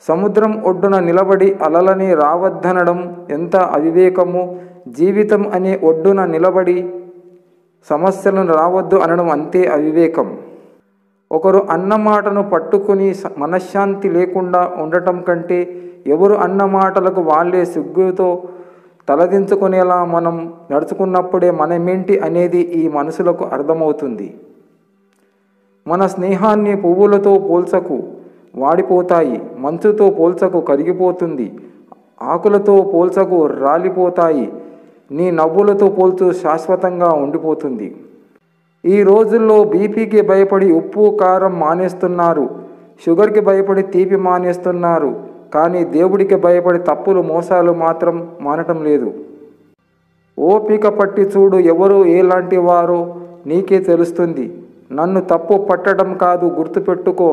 సముద్రం ఒడ్డున నిలబడి అలలని రావద్దనడం ఎంత అవివేకమో, జీవితం అనే ఒడ్డున నిలబడి సమస్యలను రావద్దు అనడం అంతే అవివేకం. ఒకరు అన్న మాటను పట్టుకుని మనశ్శాంతి లేకుండా ఉండటం కంటే, ఎవరు అన్న మాటలకు వాళ్ళే సిగ్గుతో తలదించుకునేలా మనం నడుచుకున్నప్పుడే మనమేంటి అనేది ఈ మనసులకు అర్థమవుతుంది. మన స్నేహాన్ని పువ్వులతో పోల్చకు, వాడిపోతాయి. మంచుతో పోల్చకు, కరిగిపోతుంది. ఆకులతో పోల్చకు, రాలిపోతాయి. నీ నవ్వులతో పోల్చు, శాశ్వతంగా ఉండిపోతుంది. ఈ రోజుల్లో బీపీకి భయపడి ఉప్పు కారం మానేస్తున్నారు, షుగర్కి భయపడి తీపి మానేస్తున్నారు. కానీ దేవుడికి భయపడి తప్పులు మోసాలు మాత్రం మానటం లేదు. ఓపిక పట్టి చూడు, ఎవరు ఎలాంటి వారో నీకే తెలుస్తుంది. నన్ను తప్పు పట్టడం కాదు, గుర్తుపెట్టుకో.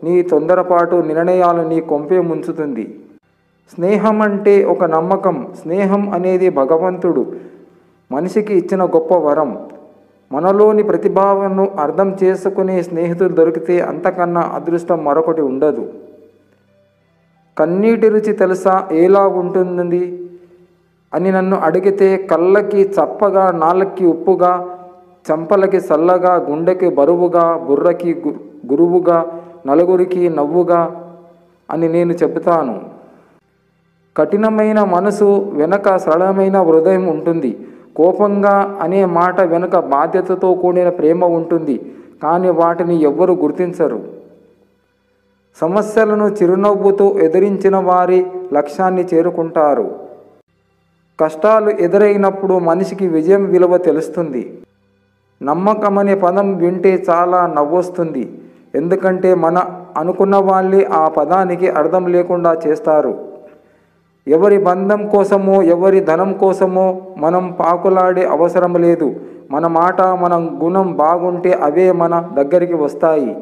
నీ తొందరపాటు నిర్ణయాలు నీ కొంపే ముంచుతుంది. స్నేహం అంటే ఒక నమ్మకం. స్నేహం అనేది భగవంతుడు మనిషికి ఇచ్చిన గొప్ప వరం. మనలోని ప్రతిభావను అర్థం చేసుకునే స్నేహితులు దొరికితే అంతకన్నా అదృష్టం మరొకటి ఉండదు. కన్నీటి రుచి తెలుసా ఎలా ఉంటుంది అని నన్ను అడిగితే, కళ్ళకి చప్పగా, నాలుకకి ఉప్పుగా, చెంపలకి చల్లగా, గుండెకి బరువుగా, బుర్రకి గురువుగా, నలుగురికి నవ్వుగా అని నేను చెబుతాను. కఠినమైన మనసు వెనక సరళమైన హృదయం ఉంటుంది. కోపంగా అనే మాట వెనుక బాధ్యతతో కూడిన ప్రేమ ఉంటుంది. కానీ వాటిని ఎవ్వరూ గుర్తించరు. సమస్యలను చిరునవ్వుతో ఎదిరించిన వారి లక్ష్యాన్ని చేరుకుంటారు. కష్టాలు ఎదురైనప్పుడు మనిషికి విజయం విలువ తెలుస్తుంది. నమ్మకం అనే పదం వింటే చాలా నవ్వొస్తుంది. ఎందుకంటే మన అనుకున్న వాళ్ళే ఆ పదానికి అర్థం లేకుండా చేస్తారు. ఎవరి బంధం కోసమో, ఎవరి ధనం కోసమో మనం పాకులాడే అవసరం లేదు. మన మాట, మన గుణం బాగుంటే అవే మన దగ్గరికి వస్తాయి.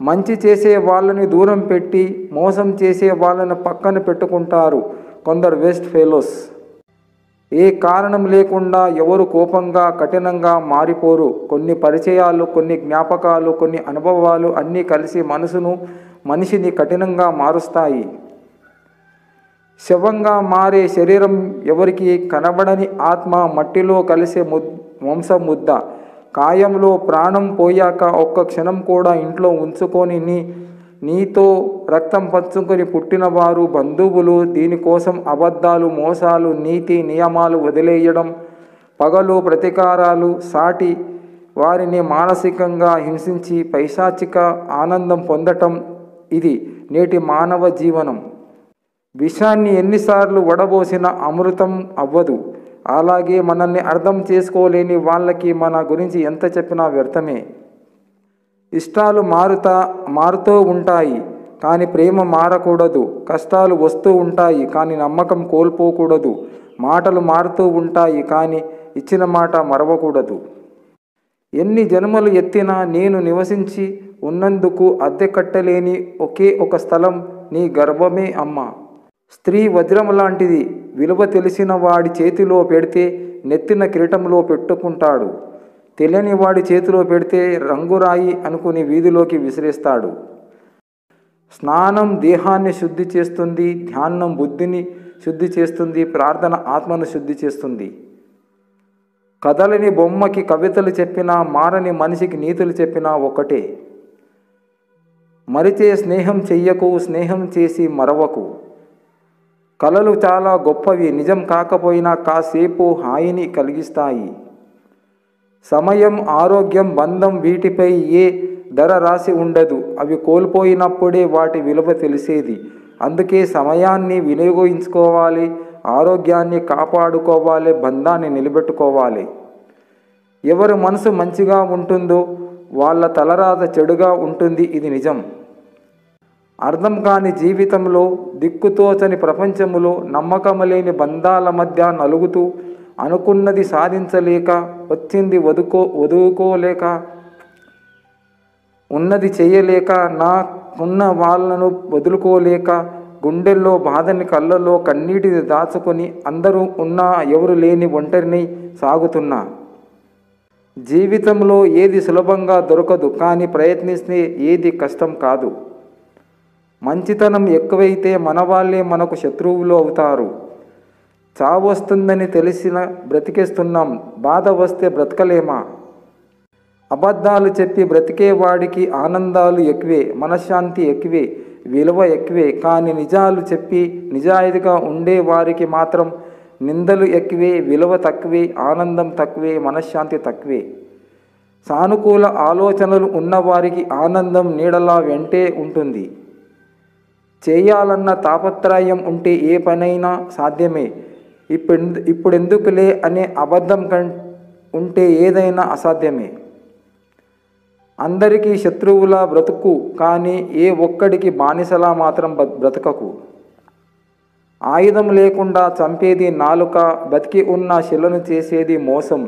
మంచి చేసే వాళ్ళని దూరం పెట్టి, మోసం చేసే వాళ్ళని పక్కన పెట్టుకుంటారు కొందరు వేస్ట్ ఫెలోస్. ఏ కారణం లేకుండా ఎవరు కోపంగా, కఠినంగా మారిపోరు. కొన్ని పరిచయాలు, కొన్ని జ్ఞాపకాలు, కొన్ని అనుభవాలు అన్నీ కలిసి మనిషిని కఠినంగా మారుస్తాయి. శవంగా మారే శరీరం ఎవరికి కనబడని ఆత్మ, మట్టిలో కలిసే వంశం ముద్ద. కాయంలో ప్రాణం పోయాక ఒక్క క్షణం కూడా ఇంట్లో ఉంచుకొని నీతో రక్తం పంచుకొని పుట్టినవారు, బంధువులు. దీనికోసం అబద్ధాలు, మోసాలు, నీతి నియమాలు వదిలేయడం, పగలు ప్రతీకారాలు, సాటి వారిని మానసికంగా హింసించి పైశాచిక ఆనందం పొందటం, ఇది నేటి మానవ జీవనం. విషాన్ని ఎన్నిసార్లు వడబోసినా అమృతం అవ్వదు. అలాగే మనల్ని అర్థం చేసుకోలేని వాళ్ళకి మన గురించి ఎంత చెప్పినా వ్యర్థమే. ఇష్టాలు మారుతూ ఉంటాయి, కానీ ప్రేమ మారకూడదు. కష్టాలు వస్తూ ఉంటాయి, కానీ నమ్మకం కోల్పోకూడదు. మాటలు మారుతూ ఉంటాయి, కానీ ఇచ్చిన మాట మరవకూడదు. ఎన్ని జన్మలు ఎత్తినా నేను నివసించి ఉన్నందుకు అద్దె కట్టలేని ఒకే ఒక స్థలం నీ గర్భమే అమ్మ. స్త్రీ వజ్రం లాంటిది. విలువ తెలిసిన వాడి చేతిలో పెడితే నెత్తిన కిరీటంలో పెట్టుకుంటాడు. తెలియని వాడి చేతిలో పెడితే రంగురాయి అనుకుని వీధిలోకి విసిరేస్తాడు. స్నానం దేహాన్ని శుద్ధి చేస్తుంది, ధ్యానం బుద్ధిని శుద్ధి చేస్తుంది, ప్రార్థన ఆత్మను శుద్ధి చేస్తుంది. కదలని బొమ్మకి కవితలు చెప్పినా, మారని మనిషికి నీతులు చెప్పినా ఒకటే. మరిచే స్నేహం చెయ్యకు, స్నేహం చేసి మరవకు. కలలు చాలా గొప్పవి, నిజం కాకపోయినా కాసేపు హాయిని కలిగిస్తాయి. సమయం, ఆరోగ్యం, బంధం వీటిపై ఏ ధర రాసి ఉండదు. అవి కోల్పోయినప్పుడే వాటి విలువ తెలిసేది. అందుకే సమయాన్ని వినియోగించుకోవాలి, ఆరోగ్యాన్ని కాపాడుకోవాలి, బంధాన్ని నిలబెట్టుకోవాలి. ఎవరి మనసు మంచిగా ఉంటుందో వాళ్ళ తలరాత చెడుగా ఉంటుంది. ఇది నిజం. అర్థం కాని జీవితంలో, దిక్కుతోచని ప్రపంచములో, నమ్మకం లేని బంధాల మధ్య నలుగుతూ, అనుకున్నది సాధించలేక, వచ్చింది వదువుకోలేక, ఉన్నది చేయలేక, నాకున్న వాళ్ళను వదులుకోలేక, గుండెల్లో బాధని కళ్ళల్లో కన్నీటిని దాచుకొని, అందరూ ఉన్నా ఎవరు లేని ఒంటరిని సాగుతున్నా. జీవితంలో ఏది సులభంగా దొరకదు, కానీ ప్రయత్నిస్తే ఏది కష్టం కాదు. మంచితనం ఎక్కువైతే మన వాళ్ళే మనకు శత్రువులు అవుతారు. చావు వస్తుందని తెలిసిన బ్రతికేస్తున్నాం, బాధ వస్తే బ్రతకలేమా? అబద్ధాలు చెప్పి బ్రతికేవాడికి ఆనందాలు ఎక్కువే, మనశ్శాంతి ఎక్కువే, విలువ ఎక్కువే. కానీ నిజాలు చెప్పి నిజాయితీగా ఉండేవారికి మాత్రం నిందలు ఎక్కువే, విలువ తక్కువే, ఆనందం తక్కువే, మనశ్శాంతి తక్కువే. సానుకూల ఆలోచనలు ఉన్నవారికి ఆనందం నీడలా వెంటే ఉంటుంది. చేయాలన్న తాపత్రయం ఉంటే ఏ పనైనా సాధ్యమే. ఇప్పుడెందుకులే అనే అబద్ధం ఉంటే ఏదైనా అసాధ్యమే. అందరికీ శత్రువులా బ్రతుకు, కానీ ఏ ఒక్కడికి బానిసలా మాత్రం బ్రతకకు. ఆయుధం లేకుండా చంపేది నాలుక, బతికి ఉన్న శిలను చేసేది మోసం,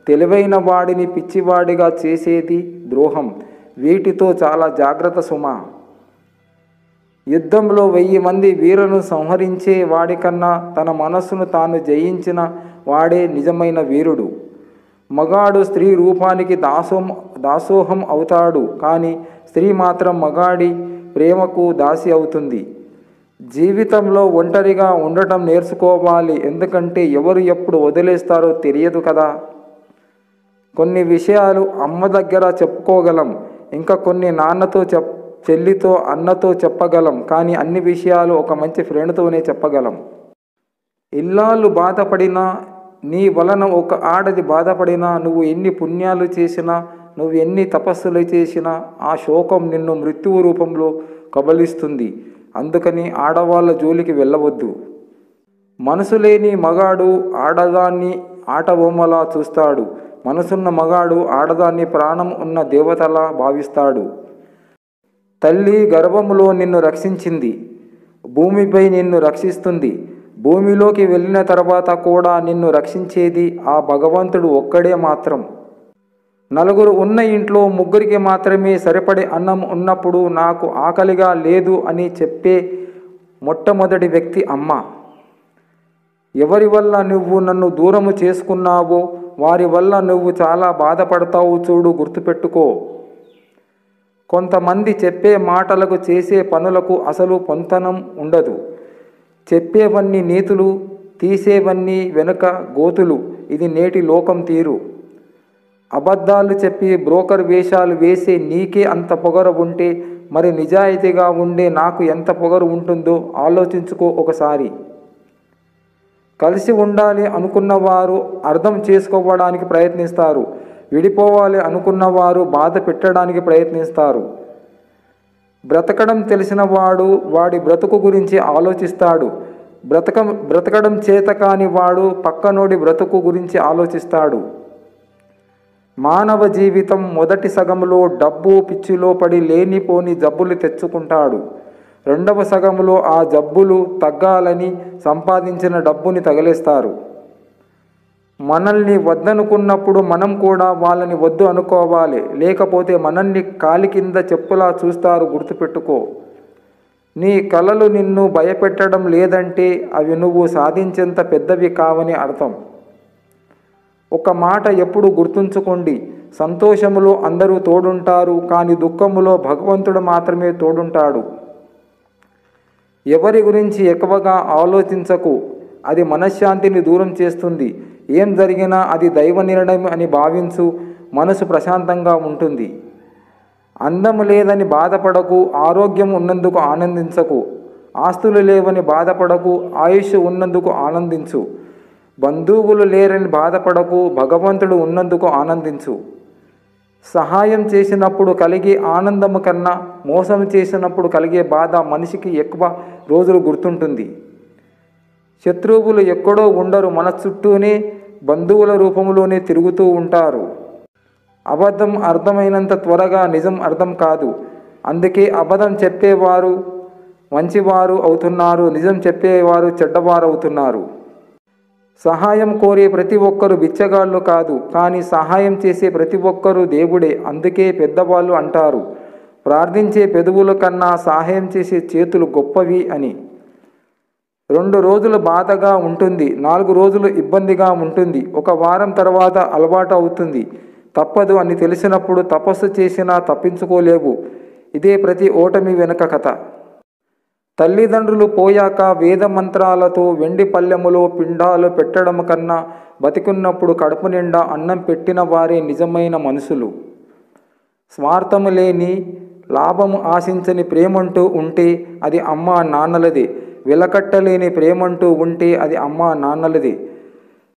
తెలివైన వాడిని పిచ్చివాడిగా చేసేది ద్రోహం. వీటితో చాలా జాగ్రత్త సుమా. యుద్ధంలో 1000 మంది వీరులను సంహరించే వాడికన్నా తన మనస్సును తాను జయించిన వాడే నిజమైన వీరుడు. మగాడు స్త్రీ రూపానికి దాసోహం అవుతాడు, కానీ స్త్రీ మాత్రం మగాడి ప్రేమకు దాసి అవుతుంది. జీవితంలో ఒంటరిగా ఉండటం నేర్చుకోవాలి, ఎందుకంటే ఎవరు ఎప్పుడు వదిలేస్తారో తెలియదు కదా. కొన్ని విషయాలు అమ్మ దగ్గర చెప్పుకోగలం, ఇంకా కొన్ని నాన్నతో చెల్లితో, అన్నతో చెప్పగలం, కానీ అన్ని విషయాలు ఒక మంచి ఫ్రెండ్తోనే చెప్పగలం. ఇల్లాలు బాధపడినా, నీ వలన ఒక ఆడది బాధపడినా, నువ్వు ఎన్ని పుణ్యాలు చేసినా, నువ్వు ఎన్ని తపస్సులు చేసినా ఆ శోకం నిన్ను మృత్యువు రూపంలో కబలిస్తుంది. అందుకని ఆడవాళ్ళ జోలికి వెళ్ళవద్దు. మనసు లేని మగాడు ఆడదాన్ని ఆటబొమ్మలా చూస్తాడు. మనసున్న మగాడు ఆడదాన్ని ప్రాణం ఉన్న దేవతలా భావిస్తాడు. తల్లి గర్భములో నిన్ను రక్షించింది, భూమిపై నిన్ను రక్షిస్తుంది. భూమిలోకి వెళ్ళిన తర్వాత కూడా నిన్ను రక్షించేది ఆ భగవంతుడు ఒక్కడే మాత్రం. నలుగురు ఉన్న ఇంట్లో ముగ్గురికి మాత్రమే సరిపడే అన్నం ఉన్నప్పుడు నాకు ఆకలిగా లేదు అని చెప్పే మొట్టమొదటి వ్యక్తి అమ్మ. ఎవరి వల్ల నువ్వు నన్ను దూరము చేసుకున్నావో వారి వల్ల నువ్వు చాలా బాధపడతావు చూడు, గుర్తుపెట్టుకో. కొంతమంది చెప్పే మాటలకు చేసే పనులకు అసలు పొంతనం ఉండదు. చెప్పేవన్నీ నీతులు, తీసేవన్నీ వెనుక గోతులు. ఇది నేటి లోకం తీరు. అబద్ధాలు చెప్పి బ్రోకర్ వేషాలు వేసే నీకే అంత పొగరు ఉంటే మరి నిజాయితీగా ఉండే నాకు ఎంత పొగరు ఉంటుందో ఆలోచించుకో ఒకసారి. కలిసి ఉండాలి అనుకున్నవారు అర్థం చేసుకోవడానికి ప్రయత్నిస్తారు. విడిపోవాలి అనుకున్నవారు బాధ పెట్టడానికి ప్రయత్నిస్తారు. బ్రతకడం తెలిసిన వాడు వాడి బ్రతుకు గురించి ఆలోచిస్తాడు. బ్రతకడం చేత కాని వాడు పక్కనోడి బ్రతుకు గురించి ఆలోచిస్తాడు. మానవ జీవితం మొదటి సగంలో డబ్బు పిచ్చిలో పడి లేనిపోని జబ్బులు తెచ్చుకుంటాడు. రెండవ సగంలో ఆ జబ్బులు తగ్గాలని సంపాదించిన డబ్బుని తగిలేస్తారు. మనల్ని వద్దనుకున్నప్పుడు మనం కూడా వాళ్ళని వద్దు అనుకోవాలి, లేకపోతే మనల్ని కాలి కింద చెప్పులా చూస్తారు, గుర్తుపెట్టుకో. నీ కలలు నిన్ను భయపెట్టడం లేదంటే అవి నువ్వు సాధించేంత పెద్దవి కావని అర్థం. ఒక మాట ఎప్పుడు గుర్తుంచుకోండి, సంతోషములో అందరూ తోడుంటారు, కానీ దుఃఖములో భగవంతుడు మాత్రమే తోడుంటాడు. ఎవరి గురించి ఎక్కువగా ఆలోచించకు, అది మనశ్శాంతిని దూరం చేస్తుంది. ఏం జరిగినా అది దైవ నిర్ణయం అని భావించు, మనసు ప్రశాంతంగా ఉంటుంది. అందం లేదని బాధపడకు, ఆరోగ్యం ఉన్నందుకు ఆనందించకు. ఆస్తులు లేవని బాధపడకు, ఆయుష్ ఉన్నందుకు ఆనందించు. బంధువులు లేరని బాధపడకు, భగవంతుడు ఉన్నందుకు ఆనందించు. సహాయం చేసినప్పుడు కలిగే ఆనందము కన్నా మోసం చేసినప్పుడు కలిగే బాధ మనిషికి ఎక్కువ రోజులు గుర్తుంటుంది. శత్రువులు ఎక్కడో ఉండరు, మన చుట్టూనే బంధువుల రూపంలోనే తిరుగుతూ ఉంటారు. అబద్ధం అర్థమైనంత త్వరగా నిజం అర్థం కాదు. అందుకే అబద్ధం చెప్పేవారు మంచివారు అవుతున్నారు, నిజం చెప్పేవారు చెడ్డవారు అవుతున్నారు. సహాయం కోరే ప్రతి ఒక్కరు బిచ్చగాళ్ళు కాదు, కానీ సహాయం చేసే ప్రతి ఒక్కరూ దేవుడే. అందుకే పెద్దవాళ్ళు అంటారు, ప్రార్థించే పెదవుల కన్నా సహాయం చేసే చేతులు గొప్పవి అని. 2 రోజులు బాధగా ఉంటుంది, 4 రోజులు ఇబ్బందిగా ఉంటుంది, 1 వారం తర్వాత అలవాటు అవుతుంది. తప్పదు అని తెలిసినప్పుడు తపస్సు చేసినా తప్పించుకోలేవు. ఇదే ప్రతి ఓటమి వెనుక కథ. తల్లిదండ్రులు పోయాక వేద మంత్రాలతో వెండి పల్లెములో పిండాలు పెట్టడం కన్నా బతికున్నప్పుడు కడుపు నిండా అన్నం పెట్టిన వారే నిజమైన మనుషులు. స్వార్థము లేని, లాభము ఆశించని ప్రేమంటూ ఉంటే అది అమ్మా నాన్నలది. వెలకట్టలేని ప్రేమంటూ ఉంటే అది అమ్మా నాన్నలది.